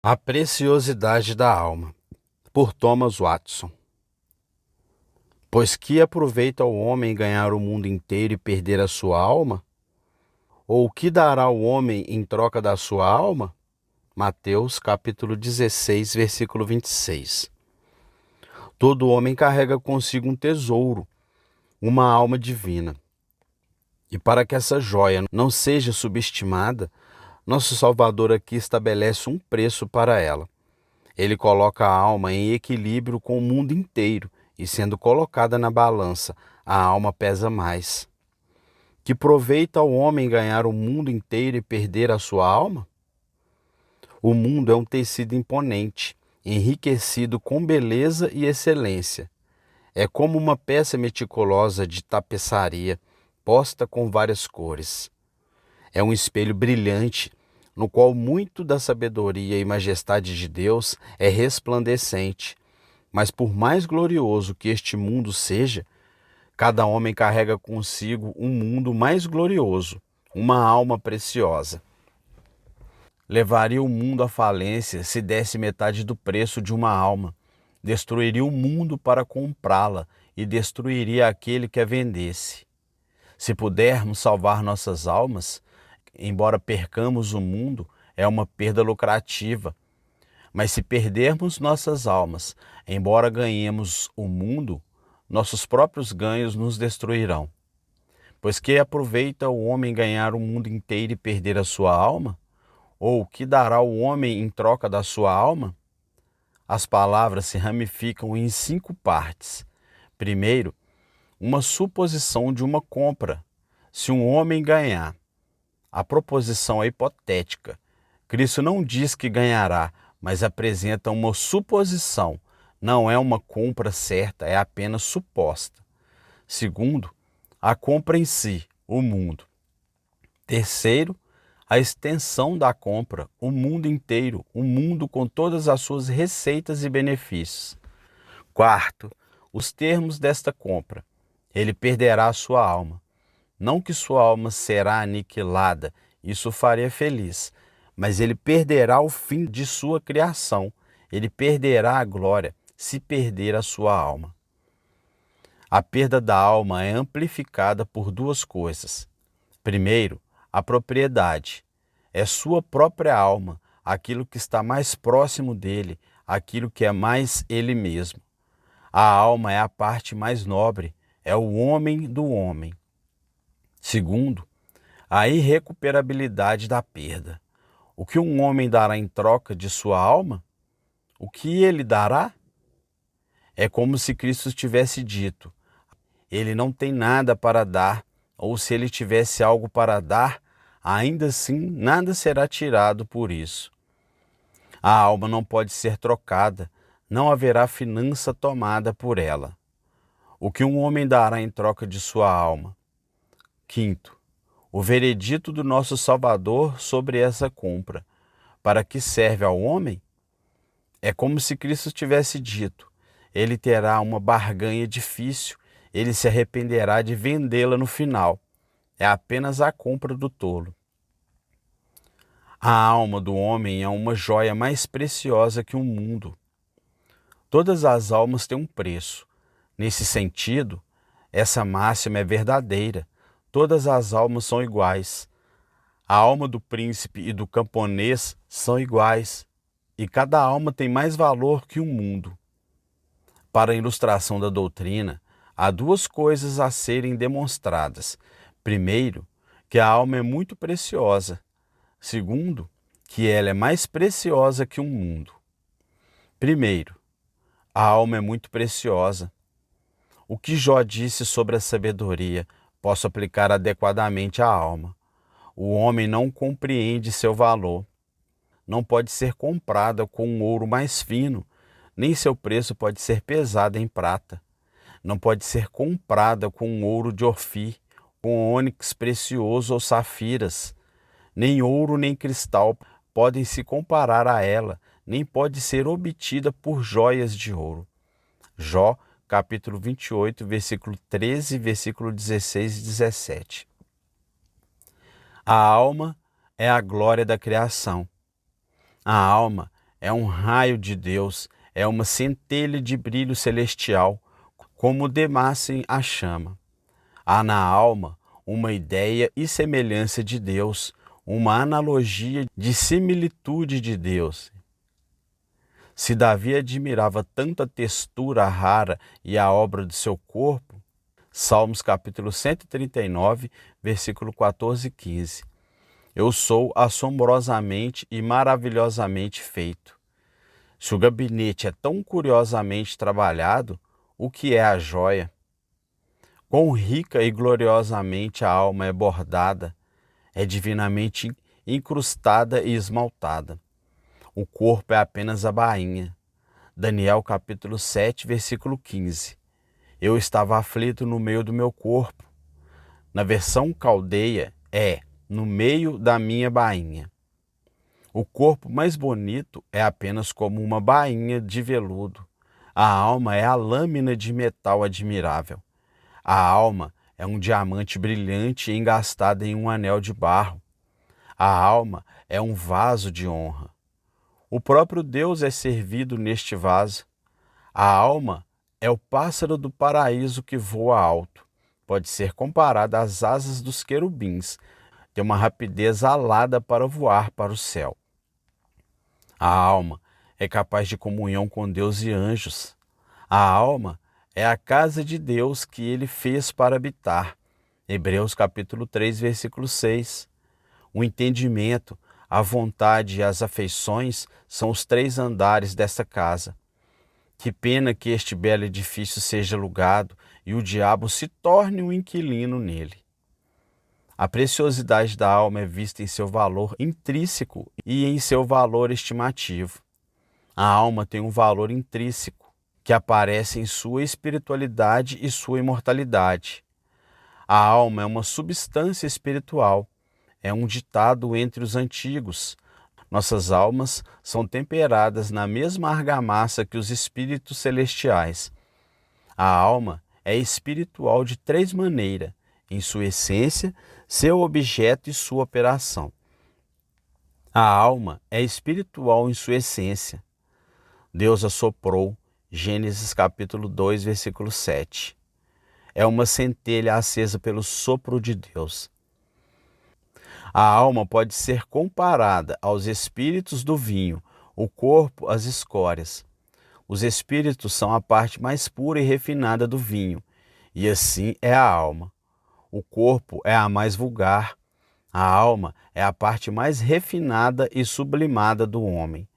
A Preciosidade da Alma, por Thomas Watson. Pois que aproveita o homem ganhar o mundo inteiro e perder a sua alma? Ou o que dará o homem em troca da sua alma? Mateus capítulo 16, versículo 26. Todo homem carrega consigo um tesouro, uma alma divina. E para que essa joia não seja subestimada, nosso Salvador aqui estabelece um preço para ela. Ele coloca a alma em equilíbrio com o mundo inteiro e, sendo colocada na balança, a alma pesa mais. Que proveita ao homem ganhar o mundo inteiro e perder a sua alma? O mundo é um tecido imponente, enriquecido com beleza e excelência. É como uma peça meticulosa de tapeçaria, posta com várias cores. É um espelho brilhante, no qual muito da sabedoria e majestade de Deus é resplandecente. Mas por mais glorioso que este mundo seja, cada homem carrega consigo um mundo mais glorioso, uma alma preciosa. Levaria o mundo à falência se desse metade do preço de uma alma. Destruiria o mundo para comprá-la e destruiria aquele que a vendesse. Se pudermos salvar nossas almas, embora percamos o mundo, é uma perda lucrativa. Mas se perdermos nossas almas, embora ganhemos o mundo, nossos próprios ganhos nos destruirão. Pois que aproveita o homem ganhar o mundo inteiro e perder a sua alma? Ou o que dará o homem em troca da sua alma? As palavras se ramificam em 5 partes. Primeiro, uma suposição de uma compra. Se um homem ganhar, a proposição é hipotética. Cristo não diz que ganhará, mas apresenta uma suposição. Não é uma compra certa, é apenas suposta. Segundo, a compra em si, o mundo. Terceiro, a extensão da compra, o mundo inteiro, o mundo com todas as suas receitas e benefícios. Quarto, os termos desta compra. Ele perderá a sua alma. Não que sua alma será aniquilada, isso o faria feliz, mas ele perderá o fim de sua criação, ele perderá a glória se perder a sua alma. A perda da alma é amplificada por 2 coisas. Primeiro, a propriedade. É sua própria alma, aquilo que está mais próximo dele, aquilo que é mais ele mesmo. A alma é a parte mais nobre, é o homem do homem. Segundo, a irrecuperabilidade da perda. O que um homem dará em troca de sua alma? O que ele dará? É como se Cristo tivesse dito: ele não tem nada para dar, ou se ele tivesse algo para dar, ainda assim nada será tirado por isso. A alma não pode ser trocada, não haverá finança tomada por ela. O que um homem dará em troca de sua alma? Quinto, o veredito do nosso Salvador sobre essa compra. Para que serve ao homem? É como se Cristo tivesse dito: ele terá uma barganha difícil, ele se arrependerá de vendê-la no final. É apenas a compra do tolo. A alma do homem é uma joia mais preciosa que o mundo. Todas as almas têm um preço. Nesse sentido, essa máxima é verdadeira. Todas as almas são iguais. A alma do príncipe e do camponês são iguais, e cada alma tem mais valor que o mundo. Para a ilustração da doutrina, há 2 coisas a serem demonstradas. Primeiro, que a alma é muito preciosa. Segundo, que ela é mais preciosa que o mundo. Primeiro, a alma é muito preciosa. O que Jó disse sobre a sabedoria, posso aplicar adequadamente à alma. O homem não compreende seu valor. Não pode ser comprada com um ouro mais fino, nem seu preço pode ser pesado em prata. Não pode ser comprada com um ouro de Ofir, com ônix precioso ou safiras. Nem ouro nem cristal podem se comparar a ela, nem pode ser obtida por joias de ouro. Jó, capítulo 28, versículo 13, versículo 16 e 17. A alma é a glória da criação. A alma é um raio de Deus, é uma centelha de brilho celestial, como demassem a chama. Há na alma uma ideia e semelhança de Deus, uma analogia de similitude de Deus. Se Davi admirava tanto a textura rara e a obra de seu corpo, Salmos capítulo 139, versículo 14 e 15. Eu sou assombrosamente e maravilhosamente feito. Se o gabinete é tão curiosamente trabalhado, o que é a joia? Quão rica e gloriosamente a alma é bordada, é divinamente incrustada e esmaltada. O corpo é apenas a bainha. Daniel capítulo 7, versículo 15. Eu estava aflito no meio do meu corpo. Na versão caldeia é no meio da minha bainha. O corpo mais bonito é apenas como uma bainha de veludo. A alma é a lâmina de metal admirável. A alma é um diamante brilhante engastado em um anel de barro. A alma é um vaso de honra. O próprio Deus é servido neste vaso. A alma é o pássaro do paraíso que voa alto. Pode ser comparada às asas dos querubins. Tem uma rapidez alada para voar para o céu. A alma é capaz de comunhão com Deus e anjos. A alma é a casa de Deus que ele fez para habitar. Hebreus capítulo 3, versículo 6. O entendimento, a vontade e as afeições são os 3 andares desta casa. Que pena que este belo edifício seja alugado e o diabo se torne um inquilino nele. A preciosidade da alma é vista em seu valor intrínseco e em seu valor estimativo. A alma tem um valor intrínseco, que aparece em sua espiritualidade e sua imortalidade. A alma é uma substância espiritual, é um ditado entre os antigos. Nossas almas são temperadas na mesma argamassa que os espíritos celestiais. A alma é espiritual de 3 maneiras, em sua essência, seu objeto e sua operação. A alma é espiritual em sua essência. Deus a soprou, Gênesis capítulo 2, versículo 7. É uma centelha acesa pelo sopro de Deus. A alma pode ser comparada aos espíritos do vinho, o corpo às escórias. Os espíritos são a parte mais pura e refinada do vinho, e assim é a alma. O corpo é a mais vulgar, a alma é a parte mais refinada e sublimada do homem.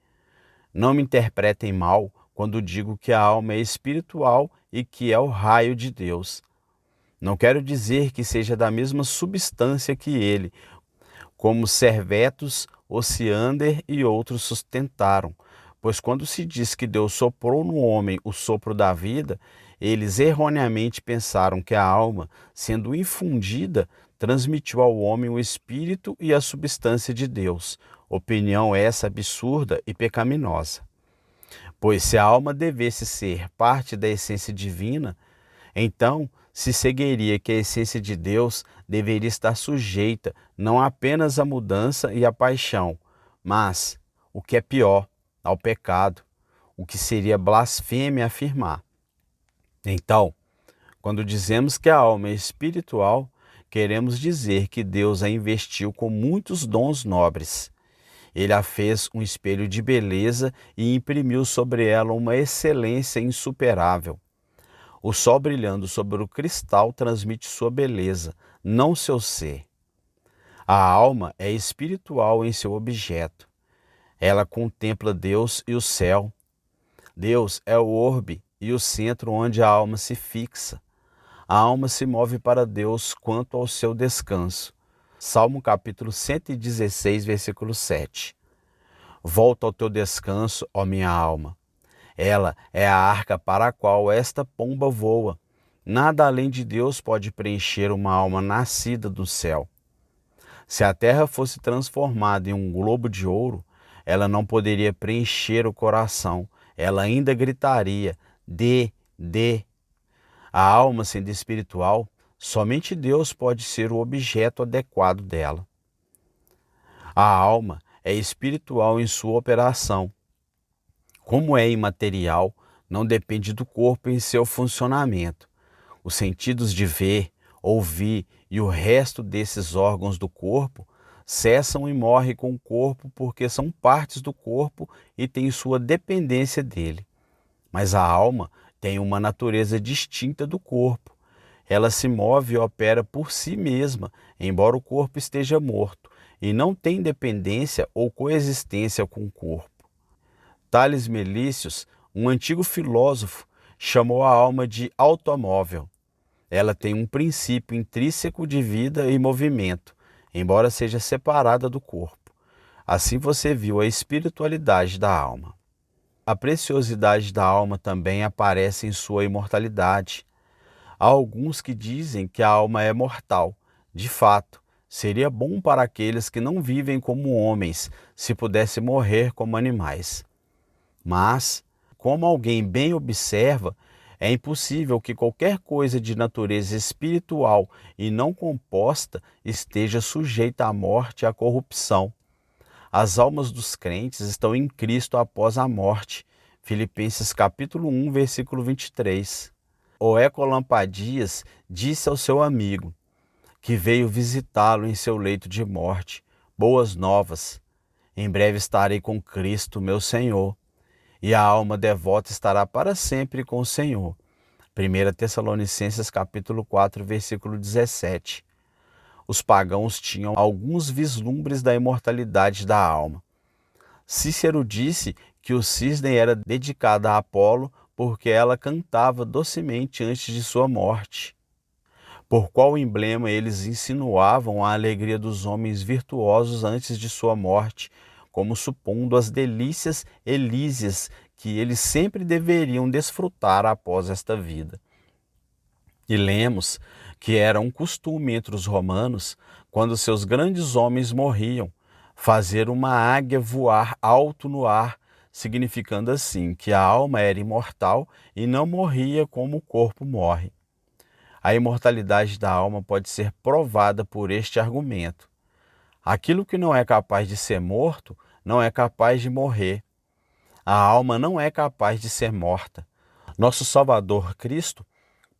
Não me interpretem mal quando digo que a alma é espiritual e que é o raio de Deus. Não quero dizer que seja da mesma substância que ele, como Servetus, Ociander e outros sustentaram, pois quando se diz que Deus soprou no homem o sopro da vida, eles erroneamente pensaram que a alma, sendo infundida, transmitiu ao homem o espírito e a substância de Deus. Opinião essa absurda e pecaminosa. Pois se a alma devesse ser parte da essência divina, então se seguiria que a essência de Deus deveria estar sujeita não apenas à mudança e à paixão, mas, o que é pior, ao pecado, o que seria blasfêmia afirmar. Então, quando dizemos que a alma é espiritual, queremos dizer que Deus a investiu com muitos dons nobres. Ele a fez um espelho de beleza e imprimiu sobre ela uma excelência insuperável. O sol brilhando sobre o cristal transmite sua beleza, não seu ser. A alma é espiritual em seu objeto. Ela contempla Deus e o céu. Deus é o orbe e o centro onde a alma se fixa. A alma se move para Deus quanto ao seu descanso. Salmo capítulo 116, versículo 7. Volta ao teu descanso, ó minha alma. Ela é a arca para a qual esta pomba voa. Nada além de Deus pode preencher uma alma nascida do céu. Se a terra fosse transformada em um globo de ouro, ela não poderia preencher o coração. Ela ainda gritaria, dê. A alma, sendo espiritual, somente Deus pode ser o objeto adequado dela. A alma é espiritual em sua operação. Como é imaterial, não depende do corpo em seu funcionamento. Os sentidos de ver, ouvir e o resto desses órgãos do corpo cessam e morrem com o corpo porque são partes do corpo e têm sua dependência dele. Mas a alma tem uma natureza distinta do corpo. Ela se move e opera por si mesma, embora o corpo esteja morto, e não tem dependência ou coexistência com o corpo. Tales Melícios, um antigo filósofo, chamou a alma de automóvel. Ela tem um princípio intrínseco de vida e movimento, embora seja separada do corpo. Assim você viu a espiritualidade da alma. A preciosidade da alma também aparece em sua imortalidade. Há alguns que dizem que a alma é mortal. De fato, seria bom para aqueles que não vivem como homens, se pudesse morrer como animais. Mas, como alguém bem observa, é impossível que qualquer coisa de natureza espiritual e não composta esteja sujeita à morte e à corrupção. As almas dos crentes estão em Cristo após a morte. Filipenses capítulo 1, versículo 23. O Ecolampadias disse ao seu amigo, que veio visitá-lo em seu leito de morte: boas novas, em breve estarei com Cristo, meu Senhor, e a alma devota estará para sempre com o Senhor. 1 Tessalonicenses capítulo 4, versículo 17. Os pagãos tinham alguns vislumbres da imortalidade da alma. Cícero disse que o cisne era dedicado a Apolo porque ela cantava docemente antes de sua morte. Por qual emblema eles insinuavam a alegria dos homens virtuosos antes de sua morte, como supondo as delícias elíseas que eles sempre deveriam desfrutar após esta vida. E lemos que era um costume entre os romanos, quando seus grandes homens morriam, fazer uma águia voar alto no ar, significando assim que a alma era imortal e não morria como o corpo morre. A imortalidade da alma pode ser provada por este argumento. Aquilo que não é capaz de ser morto, não é capaz de morrer. A alma não é capaz de ser morta. Nosso Salvador Cristo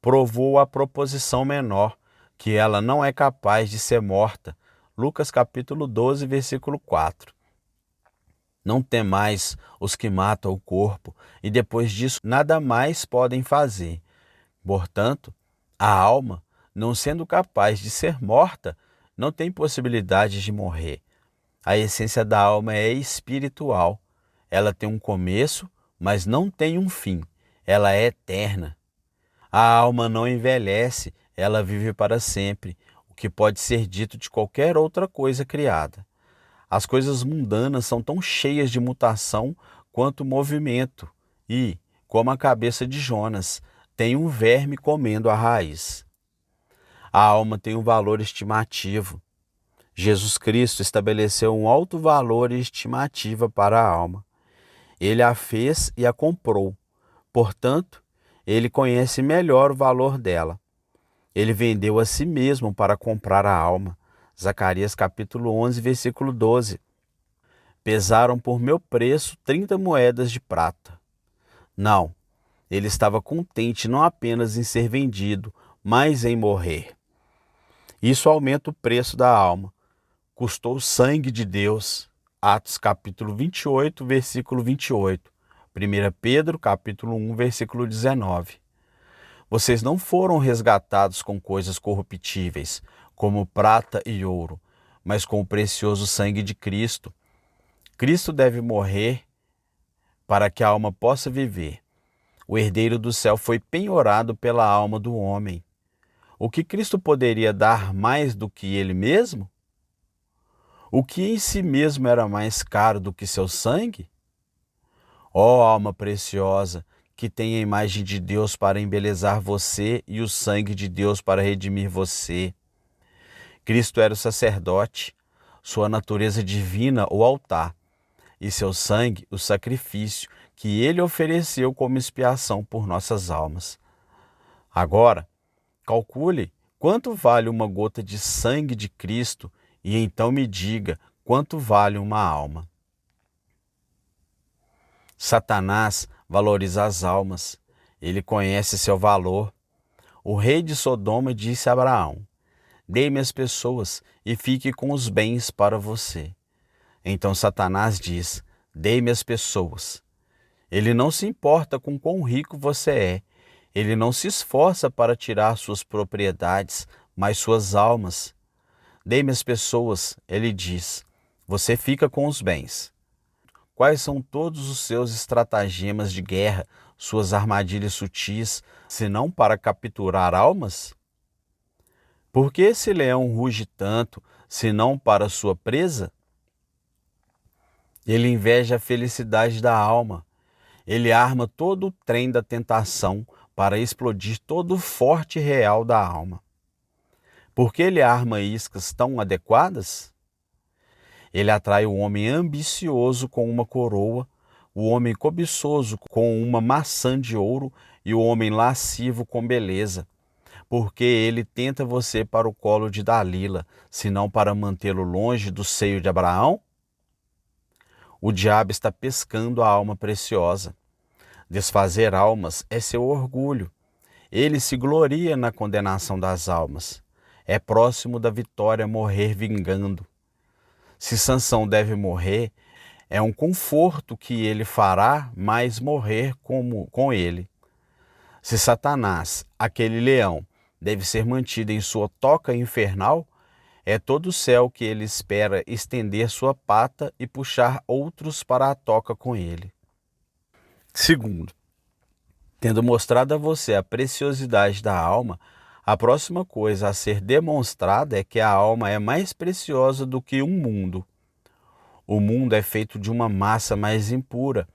provou a proposição menor, que ela não é capaz de ser morta. Lucas capítulo 12, versículo 4. Não temais os que matam o corpo, e depois disso nada mais podem fazer. Portanto, a alma, não sendo capaz de ser morta, não tem possibilidade de morrer. A essência da alma é espiritual. Ela tem um começo, mas não tem um fim. Ela é eterna. A alma não envelhece, ela vive para sempre, o que pode ser dito de qualquer outra coisa criada. As coisas mundanas são tão cheias de mutação quanto o movimento e, como a cabeça de Jonas, tem um verme comendo a raiz. A alma tem um valor estimativo. Jesus Cristo estabeleceu um alto valor e estimativa para a alma. Ele a fez e a comprou. Portanto, ele conhece melhor o valor dela. Ele vendeu a si mesmo para comprar a alma. Zacarias capítulo 11, versículo 12. Pesaram por meu preço 30 moedas de prata. Não, ele estava contente não apenas em ser vendido, mas em morrer. Isso aumenta o preço da alma. Custou o sangue de Deus. Atos capítulo 28, versículo 28. 1 Pedro capítulo 1, versículo 19. Vocês não foram resgatados com coisas corruptíveis, como prata e ouro, mas com o precioso sangue de Cristo. Cristo deve morrer para que a alma possa viver. O herdeiro do céu foi penhorado pela alma do homem. O que Cristo poderia dar mais do que ele mesmo? O que em si mesmo era mais caro do que seu sangue? Ó alma preciosa, que tem a imagem de Deus para embelezar você e o sangue de Deus para redimir você. Cristo era o sacerdote, sua natureza divina o altar, e seu sangue o sacrifício que ele ofereceu como expiação por nossas almas. Agora, calcule quanto vale uma gota de sangue de Cristo e então me diga quanto vale uma alma. Satanás valoriza as almas. Ele conhece seu valor. O rei de Sodoma disse a Abraão: dê-me as pessoas e fique com os bens para você. Então Satanás diz: dê-me as pessoas. Ele não se importa com quão rico você é. Ele não se esforça para tirar suas propriedades, mas suas almas. Dê-me as pessoas, ele diz. Você fica com os bens. Quais são todos os seus estratagemas de guerra, suas armadilhas sutis, senão para capturar almas? Por que esse leão ruge tanto, senão para sua presa? Ele inveja a felicidade da alma. Ele arma todo o trem da tentação para explodir todo o forte real da alma. Por que ele arma iscas tão adequadas? Ele atrai o homem ambicioso com uma coroa, o homem cobiçoso com uma maçã de ouro e o homem lascivo com beleza. Porque ele tenta você para o colo de Dalila, senão para mantê-lo longe do seio de Abraão? O diabo está pescando a alma preciosa. Desfazer almas é seu orgulho. Ele se gloria na condenação das almas. É próximo da vitória morrer vingando. Se Sansão deve morrer, é um conforto que ele fará, mas morrer com ele. Se Satanás, aquele leão, deve ser mantido em sua toca infernal, é todo o céu que ele espera estender sua pata e puxar outros para a toca com ele. Segundo, tendo mostrado a você a preciosidade da alma, a próxima coisa a ser demonstrada é que a alma é mais preciosa do que um mundo. O mundo é feito de uma massa mais impura.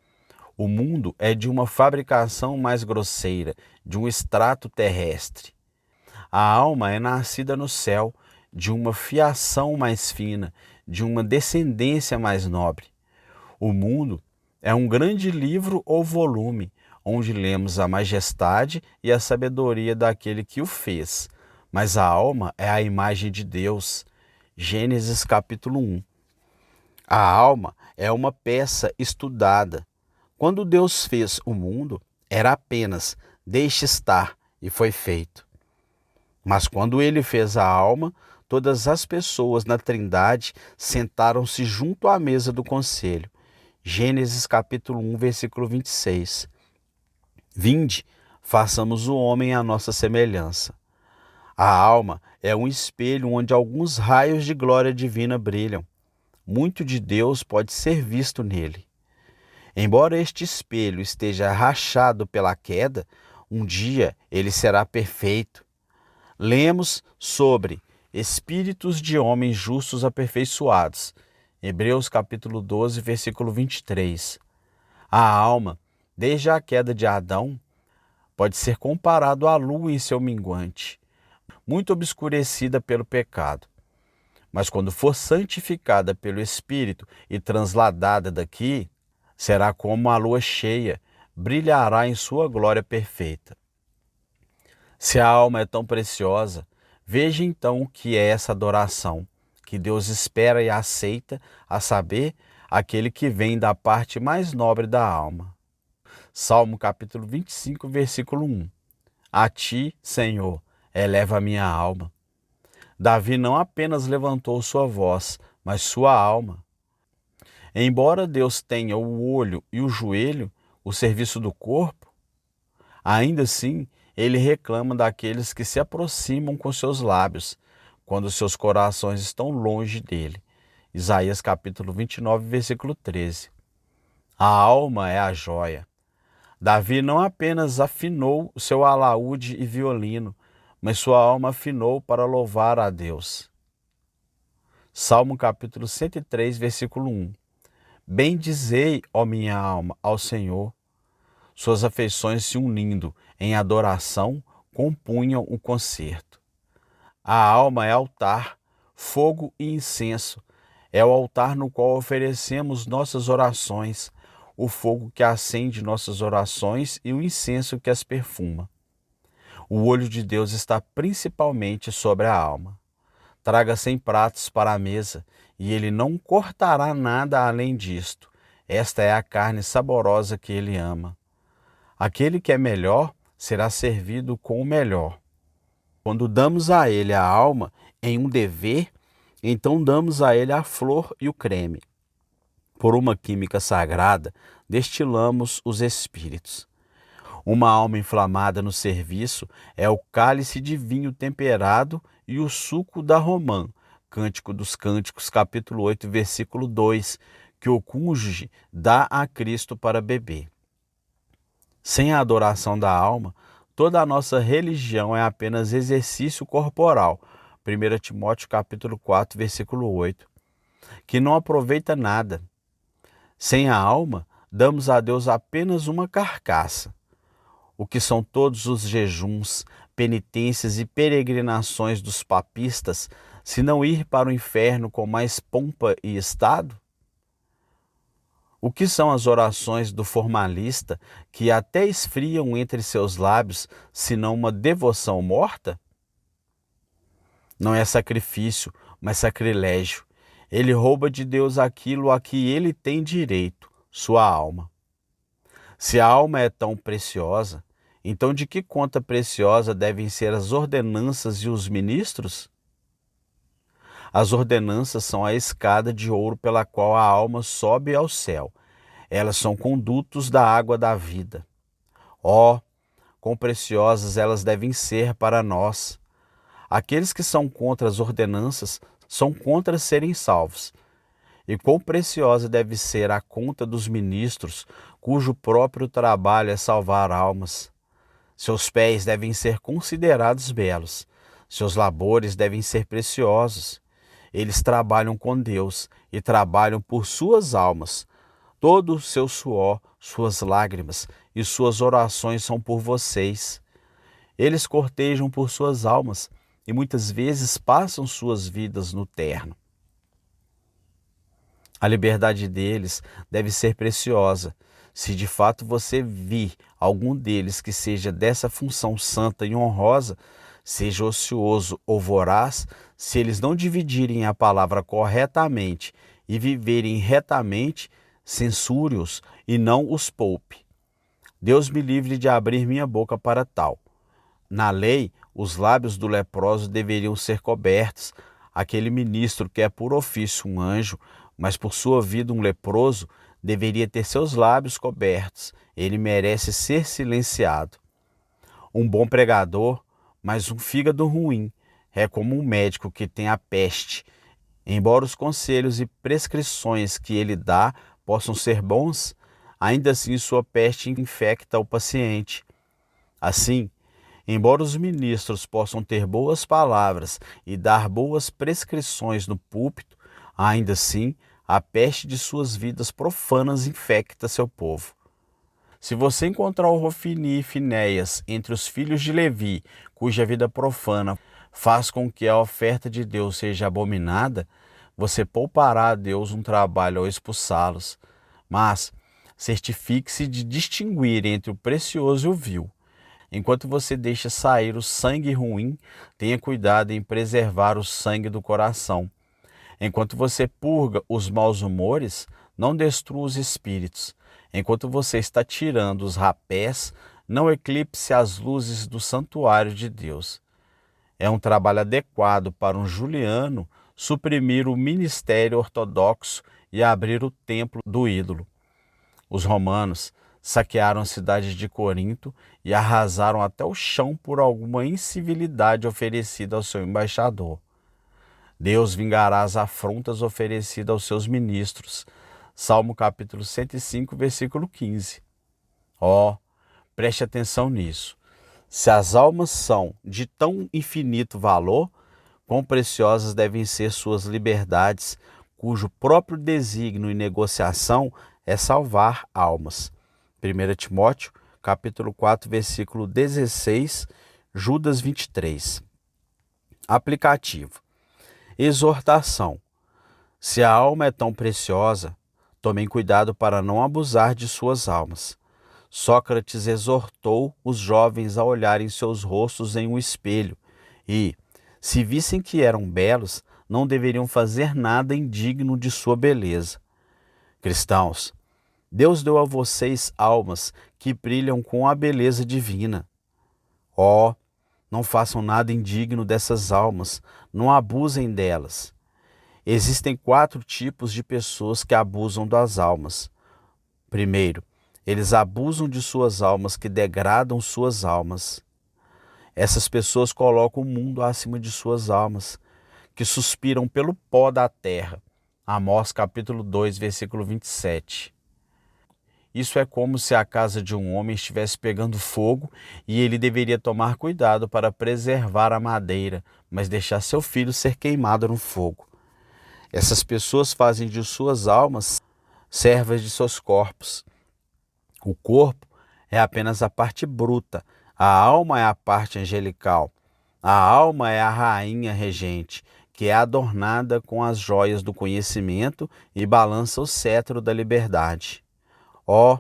O mundo é de uma fabricação mais grosseira, de um extrato terrestre. A alma é nascida no céu, de uma fiação mais fina, de uma descendência mais nobre. O mundo é um grande livro ou volume, onde lemos a majestade e a sabedoria daquele que o fez. Mas a alma é a imagem de Deus. Gênesis capítulo 1. A alma é uma peça estudada. Quando Deus fez o mundo, era apenas deixe estar e foi feito. Mas quando ele fez a alma, todas as pessoas na Trindade sentaram-se junto à mesa do conselho. Gênesis capítulo 1, versículo 26. Vinde, façamos o homem à nossa semelhança. A alma é um espelho onde alguns raios de glória divina brilham. Muito de Deus pode ser visto nele. Embora este espelho esteja rachado pela queda, um dia ele será perfeito. Lemos sobre espíritos de homens justos aperfeiçoados. Hebreus capítulo 12, versículo 23. A alma, desde a queda de Adão, pode ser comparado à lua em seu minguante, muito obscurecida pelo pecado. Mas quando for santificada pelo Espírito e transladada daqui, será como a lua cheia, brilhará em sua glória perfeita. Se a alma é tão preciosa, veja então o que é essa adoração, que Deus espera e aceita, a saber, aquele que vem da parte mais nobre da alma. Salmo capítulo 25, versículo 1. A ti, Senhor, eleva a minha alma. Davi não apenas levantou sua voz, mas sua alma. Embora Deus tenha o olho e o joelho, o serviço do corpo, ainda assim ele reclama daqueles que se aproximam com seus lábios, quando seus corações estão longe dele. Isaías capítulo 29, versículo 13. A alma é a joia. Davi não apenas afinou o seu alaúde e violino, mas sua alma afinou para louvar a Deus. Salmo capítulo 103, versículo 1. Bendizei, ó minha alma, ao Senhor. Suas afeições se unindo em adoração compunham o concerto. A alma é altar, fogo e incenso. É o altar no qual oferecemos nossas orações, o fogo que acende nossas orações e o incenso que as perfuma. O olho de Deus está principalmente sobre a alma. Traga 100 pratos para a mesa, e ele não cortará nada além disto. Esta é a carne saborosa que ele ama. Aquele que é melhor será servido com o melhor. Quando damos a ele a alma em um dever, então damos a ele a flor e o creme. Por uma química sagrada, destilamos os espíritos. Uma alma inflamada no serviço é o cálice de vinho temperado e o suco da romã, Cântico dos Cânticos, capítulo 8, versículo 2, que o cônjuge dá a Cristo para beber. Sem a adoração da alma, toda a nossa religião é apenas exercício corporal, 1 Timóteo capítulo 4, versículo 8, que não aproveita nada. Sem a alma, damos a Deus apenas uma carcaça. O que são todos os jejuns, penitências e peregrinações dos papistas, se não ir para o inferno com mais pompa e estado? O que são as orações do formalista, que até esfriam entre seus lábios, senão uma devoção morta? Não é sacrifício, mas sacrilégio. Ele rouba de Deus aquilo a que ele tem direito, sua alma. Se a alma é tão preciosa, então de que conta preciosa devem ser as ordenanças e os ministros? As ordenanças são a escada de ouro pela qual a alma sobe ao céu. Elas são condutos da água da vida. Oh, quão preciosas elas devem ser para nós! Aqueles que são contra as ordenanças são contra serem salvos. E quão preciosa deve ser a conta dos ministros, cujo próprio trabalho é salvar almas. Seus pés devem ser considerados belos, seus labores devem ser preciosos. Eles trabalham com Deus e trabalham por suas almas. Todo o seu suor, suas lágrimas e suas orações são por vocês. Eles cortejam por suas almas e muitas vezes passam suas vidas no terno. A liberdade deles deve ser preciosa. Se de fato você vir algum deles que seja dessa função santa e honrosa, seja ocioso ou voraz, se eles não dividirem a palavra corretamente e viverem retamente, censure-os e não os poupe. Deus me livre de abrir minha boca para tal. Na lei, os lábios do leproso deveriam ser cobertos. Aquele ministro que é por ofício um anjo, mas por sua vida um leproso, deveria ter seus lábios cobertos. Ele merece ser silenciado. Um bom pregador, mas um fígado ruim, é como um médico que tem a peste. Embora os conselhos e prescrições que ele dá possam ser bons, ainda assim sua peste infecta o paciente. Assim, embora os ministros possam ter boas palavras e dar boas prescrições no púlpito, ainda assim a peste de suas vidas profanas infecta seu povo. Se você encontrar o Hofni e Finéias entre os filhos de Levi, cuja vida profana faz com que a oferta de Deus seja abominada, você poupará a Deus um trabalho ao expulsá-los. Mas certifique-se de distinguir entre o precioso e o vil. Enquanto você deixa sair o sangue ruim, tenha cuidado em preservar o sangue do coração. Enquanto você purga os maus humores, não destrua os espíritos. Enquanto você está tirando os rapés, não eclipse as luzes do santuário de Deus. É um trabalho adequado para um Juliano suprimir o ministério ortodoxo e abrir o templo do ídolo. Os romanos saquearam a cidade de Corinto e arrasaram até o chão por alguma incivilidade oferecida ao seu embaixador. Deus vingará as afrontas oferecidas aos seus ministros. Salmo capítulo 105, versículo 15. Oh, preste atenção nisso. Se as almas são de tão infinito valor, quão preciosas devem ser suas liberdades, cujo próprio desígnio e negociação é salvar almas. 1 Timóteo, capítulo 4, versículo 16, Judas 23. Aplicativo. Exortação. Se a alma é tão preciosa, tomem cuidado para não abusar de suas almas. Sócrates exortou os jovens a olharem seus rostos em um espelho e, se vissem que eram belos, não deveriam fazer nada indigno de sua beleza. Cristãos, Deus deu a vocês almas que brilham com a beleza divina. Ó, não façam nada indigno dessas almas, não abusem delas. Existem 4 tipos de pessoas que abusam das almas. Primeiro, eles abusam de suas almas, que degradam suas almas. Essas pessoas colocam o mundo acima de suas almas, que suspiram pelo pó da terra. Amós capítulo 2, versículo 27. Isso é como se a casa de um homem estivesse pegando fogo e ele deveria tomar cuidado para preservar a madeira, mas deixar seu filho ser queimado no fogo. Essas pessoas fazem de suas almas servas de seus corpos. O corpo é apenas a parte bruta, a alma é a parte angelical. A alma é a rainha regente, que é adornada com as joias do conhecimento e balança o cetro da liberdade. Oh,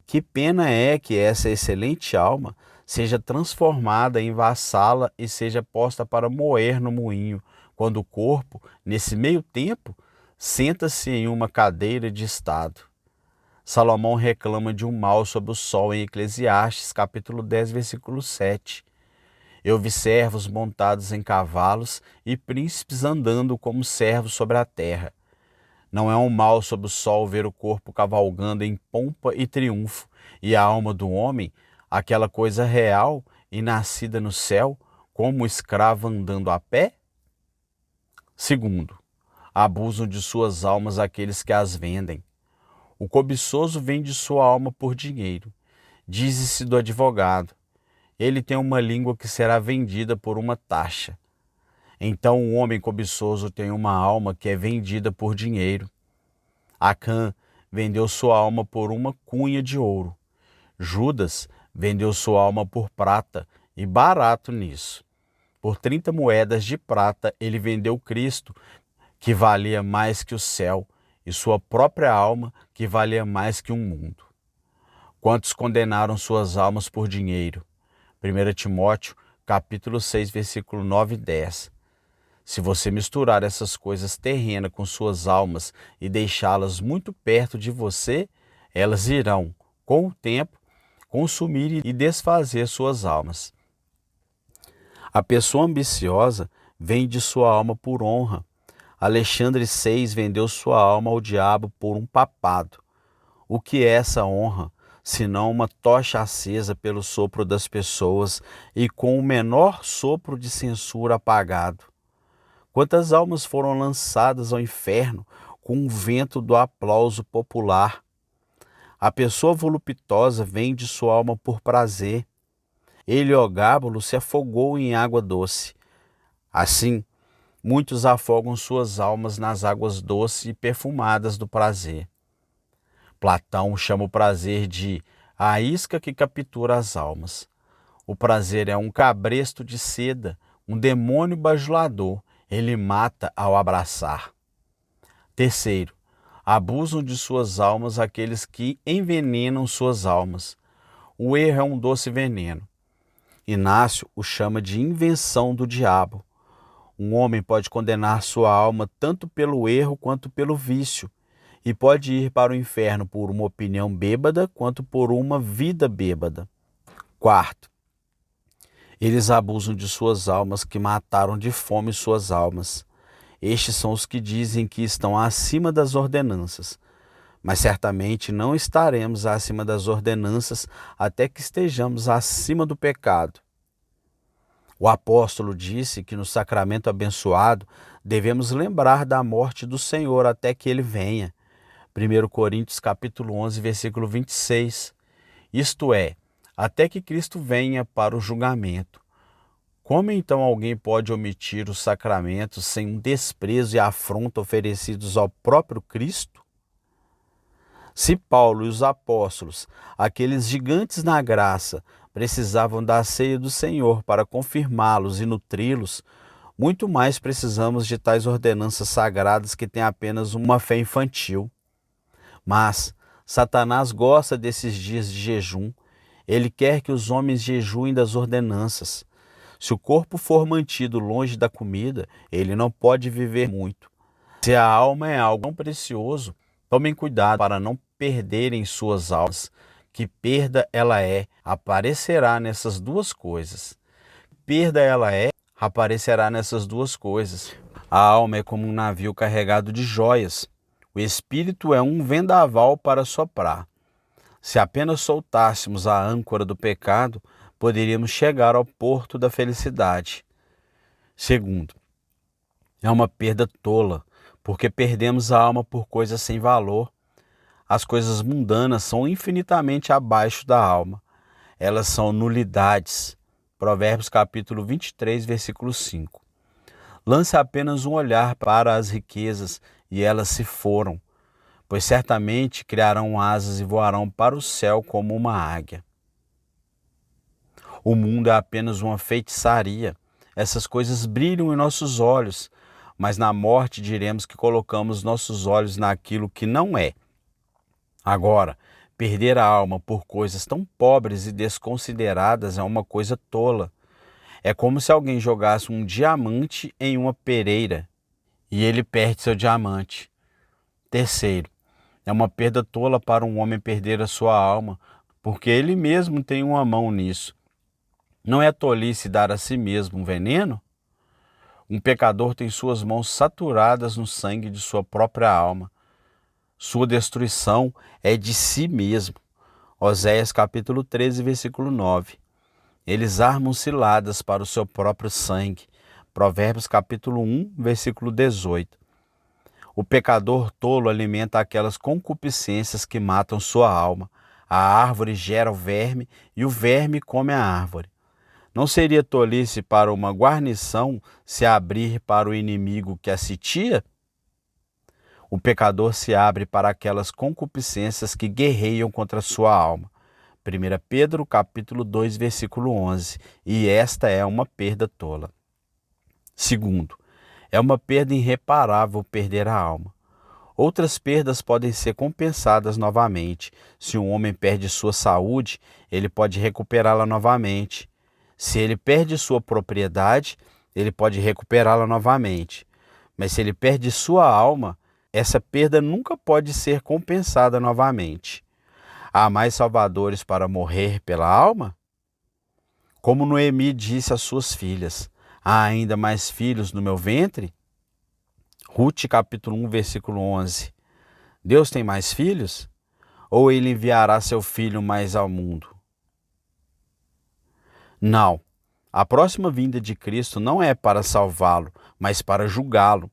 que pena é que essa excelente alma seja transformada em vassala e seja posta para moer no moinho, quando o corpo, nesse meio tempo, senta-se em uma cadeira de estado. Salomão reclama de um mal sobre o sol em Eclesiastes, capítulo 10, versículo 7. Eu vi servos montados em cavalos e príncipes andando como servos sobre a terra. Não é um mal sob o sol ver o corpo cavalgando em pompa e triunfo, e a alma do homem, aquela coisa real e nascida no céu, como o escravo andando a pé? Segundo, abusam de suas almas aqueles que as vendem. O cobiçoso vende sua alma por dinheiro. Dize-se do advogado: ele tem uma língua que será vendida por uma taxa. Então o homem cobiçoso tem uma alma que é vendida por dinheiro. Acã vendeu sua alma por uma cunha de ouro. Judas vendeu sua alma por prata, e barato nisso. Por 30 moedas de prata ele vendeu Cristo, que valia mais que o céu, e sua própria alma, que valia mais que um mundo. Quantos condenaram suas almas por dinheiro? 1 Timóteo, capítulo 6, versículo 9 e 10. Se você misturar essas coisas terrenas com suas almas e deixá-las muito perto de você, elas irão, com o tempo, consumir e desfazer suas almas. A pessoa ambiciosa vende sua alma por honra. Alexandre VI vendeu sua alma ao diabo por um papado. O que é essa honra, senão uma tocha acesa pelo sopro das pessoas e com o menor sopro de censura apagado? Quantas almas foram lançadas ao inferno com o vento do aplauso popular? A pessoa voluptuosa vende sua alma por prazer. Heliogábulo se afogou em água doce. Assim, muitos afogam suas almas nas águas doces e perfumadas do prazer. Platão chama o prazer de a isca que captura as almas. O prazer é um cabresto de seda, um demônio bajulador. Ele mata ao abraçar. Terceiro, abusam de suas almas aqueles que envenenam suas almas. O erro é um doce veneno. Inácio o chama de invenção do diabo. Um homem pode condenar sua alma tanto pelo erro quanto pelo vício, e pode ir para o inferno por uma opinião bêbada quanto por uma vida bêbada. Quarto, eles abusam de suas almas que mataram de fome suas almas. Estes são os que dizem que estão acima das ordenanças, mas certamente não estaremos acima das ordenanças até que estejamos acima do pecado. O apóstolo disse que no sacramento abençoado devemos lembrar da morte do Senhor até que ele venha. 1 Coríntios capítulo 11, versículo 26. Isto é, até que Cristo venha para o julgamento. Como então alguém pode omitir os sacramentos sem um desprezo e afronta oferecidos ao próprio Cristo? Se Paulo e os apóstolos, aqueles gigantes na graça, precisavam da ceia do Senhor para confirmá-los e nutri-los, muito mais precisamos de tais ordenanças sagradas que têm apenas uma fé infantil. Mas Satanás gosta desses dias de jejum. Ele quer que os homens jejuem das ordenanças. Se o corpo for mantido longe da comida, ele não pode viver muito. Se a alma é algo tão precioso, Tomem cuidado para não perderem suas almas. Que perda ela é, aparecerá nessas duas coisas. Perda ela é, aparecerá nessas duas coisas. A alma é como um navio carregado de joias. O espírito é um vendaval para soprar. Se apenas soltássemos a âncora do pecado, poderíamos chegar ao porto da felicidade. Segundo, é uma perda tola, porque perdemos a alma por coisas sem valor. As coisas mundanas são infinitamente abaixo da alma. Elas são nulidades. Provérbios capítulo 23, versículo 5. Lance apenas um olhar para as riquezas e elas se foram, pois certamente criarão asas e voarão para o céu como uma águia. O mundo é apenas uma feitiçaria. Essas coisas brilham em nossos olhos, mas na morte diremos que colocamos nossos olhos naquilo que não é. Agora, perder a alma por coisas tão pobres e desconsideradas é uma coisa tola. É como se alguém jogasse um diamante em uma pereira e ele perde seu diamante. Terceiro, é uma perda tola para um homem perder a sua alma, porque ele mesmo tem uma mão nisso. Não é tolice dar a si mesmo um veneno? Um pecador tem suas mãos saturadas no sangue de sua própria alma. Sua destruição é de si mesmo. Oséias capítulo 13, versículo 9. Eles armam ciladas para o seu próprio sangue. Provérbios capítulo 1, versículo 18. O pecador tolo alimenta aquelas concupiscências que matam sua alma. A árvore gera o verme e o verme come a árvore. Não seria tolice para uma guarnição se abrir para o inimigo que a sitia? O pecador se abre para aquelas concupiscências que guerreiam contra sua alma. 1 Pedro capítulo 2, versículo 11. E esta é uma perda tola. Segundo, é uma perda irreparável perder a alma. Outras perdas podem ser compensadas novamente. Se um homem perde sua saúde, ele pode recuperá-la novamente. Se ele perde sua propriedade, ele pode recuperá-la novamente. Mas se ele perde sua alma, essa perda nunca pode ser compensada novamente. Há mais salvadores para morrer pela alma? Como Noemi disse às suas filhas, há ainda mais filhos no meu ventre? Rute capítulo 1, versículo 11. Deus tem mais filhos? Ou ele enviará seu filho mais ao mundo? Não. A próxima vinda de Cristo não é para salvá-lo, mas para julgá-lo.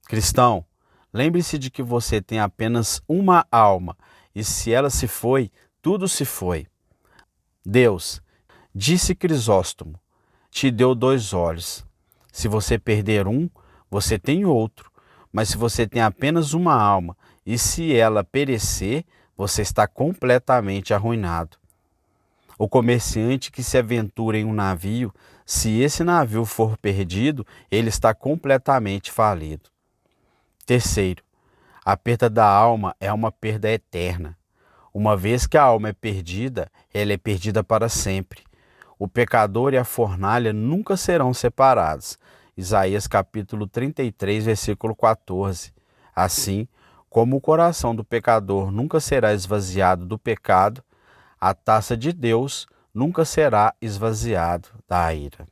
Cristão, lembre-se de que você tem apenas uma alma, e se ela se foi, tudo se foi. Deus, disse Crisóstomo, te deu 2 olhos. Se você perder um, você tem outro. Mas se você tem apenas uma alma, e se ela perecer, você está completamente arruinado. O comerciante que se aventura em um navio, se esse navio for perdido, ele está completamente falido. Terceiro, a perda da alma é uma perda eterna. Uma vez que a alma é perdida, ela é perdida para sempre. O pecador e a fornalha nunca serão separados. Isaías capítulo 33, versículo 14. Assim, como o coração do pecador nunca será esvaziado do pecado, a taça de Deus nunca será esvaziada da ira.